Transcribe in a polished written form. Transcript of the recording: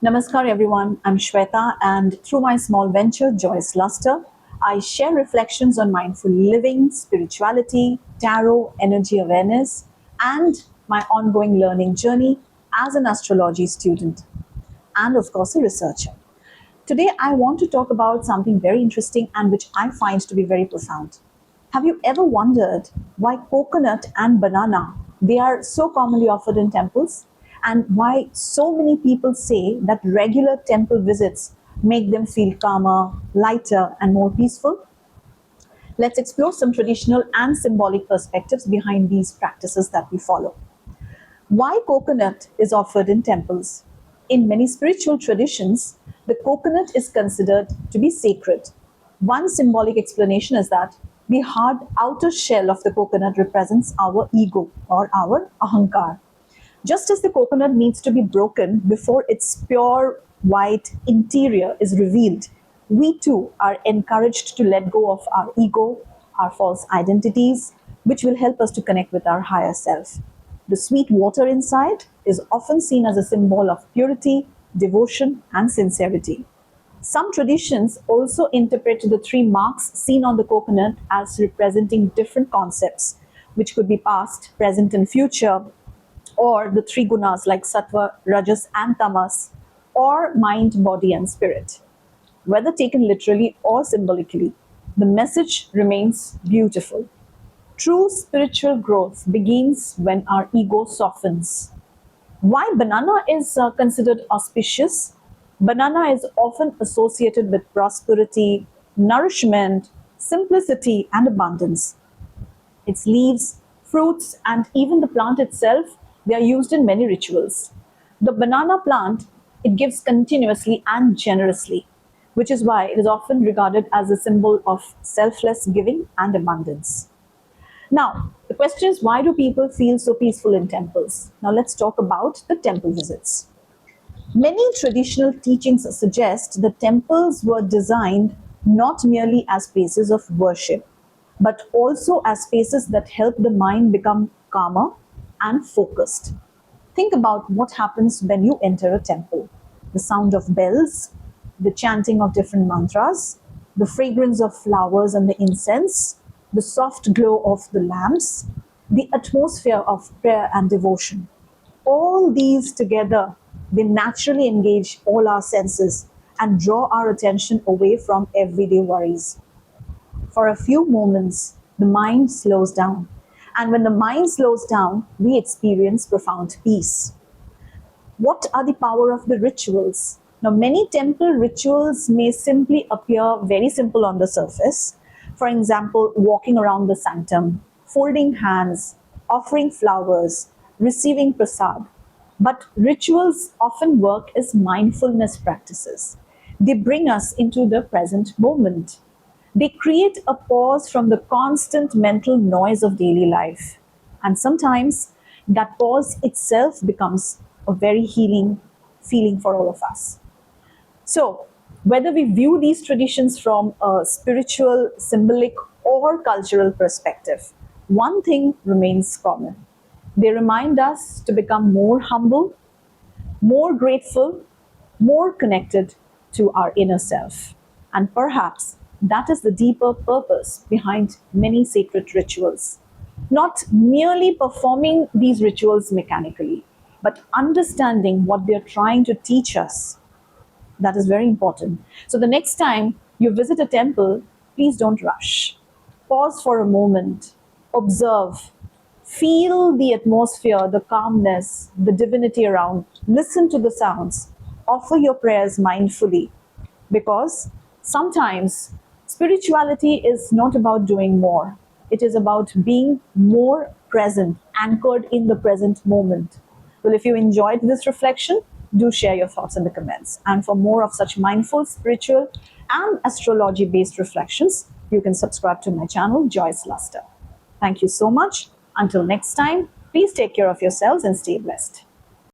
Namaskar everyone, I'm Sweta and through my small venture Joyous Lustre, I share reflections on mindful living, spirituality, tarot, energy awareness and my ongoing learning journey as an astrology student and of course a researcher. Today I want to talk about something very interesting and which I find to be very profound. Have you ever wondered why coconut and banana they are so commonly offered in temples and why so many people say that regular temple visits make them feel calmer, lighter and more peaceful? Let's explore some traditional and symbolic perspectives behind these practices that we follow. Why coconut is offered in temples? In many spiritual traditions, the coconut is considered to be sacred. One symbolic explanation is that the hard outer shell of the coconut represents our ego or our ahankar. Just as the coconut needs to be broken before its pure white interior is revealed, we too are encouraged to let go of our ego, our false identities, which will help us to connect with our higher self. The sweet water inside is often seen as a symbol of purity, devotion, and sincerity. Some traditions also interpret the three marks seen on the coconut as representing different concepts, which could be past, present, and future, or the three gunas like sattva, rajas, and tamas, or mind, body, and spirit. Whether taken literally or symbolically, the message remains beautiful. True spiritual growth begins when our ego softens. Why banana is considered auspicious? Banana is often associated with prosperity, nourishment, simplicity, and abundance. Its leaves, fruits, and even the plant itself, they are used in many rituals. The banana plant, it gives continuously and generously, which is why it is often regarded as a symbol of selfless giving and abundance. Now, the question is, why do people feel so peaceful in temples? Now, let's talk about the temple visits. Many traditional teachings suggest that temples were designed not merely as spaces of worship, but also as spaces that help the mind become calmer and focused. Think about what happens when you enter a temple: the sound of bells, the chanting of different mantras, the fragrance of flowers and the incense, the soft glow of the lamps, the atmosphere of prayer and devotion. All these together, they naturally engage all our senses and draw our attention away from everyday worries. For a few moments, the mind slows down. And when the mind slows down, we experience profound peace. What are the power of the rituals? Now, many temple rituals may simply appear very simple on the surface. For example, walking around the sanctum, folding hands, offering flowers, receiving prasad. But rituals often work as mindfulness practices. They bring us into the present moment. They create a pause from the constant mental noise of daily life. And sometimes that pause itself becomes a very healing feeling for all of us. So, whether we view these traditions from a spiritual, symbolic, or cultural perspective, one thing remains common. They remind us to become more humble, more grateful, more connected to our inner self. And perhaps that is the deeper purpose behind many sacred rituals. Not merely performing these rituals mechanically, but understanding what they're trying to teach us. That is very important. So the next time you visit a temple, please don't rush. Pause for a moment, observe, feel the atmosphere, the calmness, the divinity around, listen to the sounds, offer your prayers mindfully. Because sometimes spirituality is not about doing more, it is about being more present, anchored in the present moment. Well, if you enjoyed this reflection, do share your thoughts in the comments. And for more of such mindful, spiritual, and astrology based reflections, you can subscribe to my channel, Joyous Lustre. Thank you so much. Until next time, please take care of yourselves and stay blessed.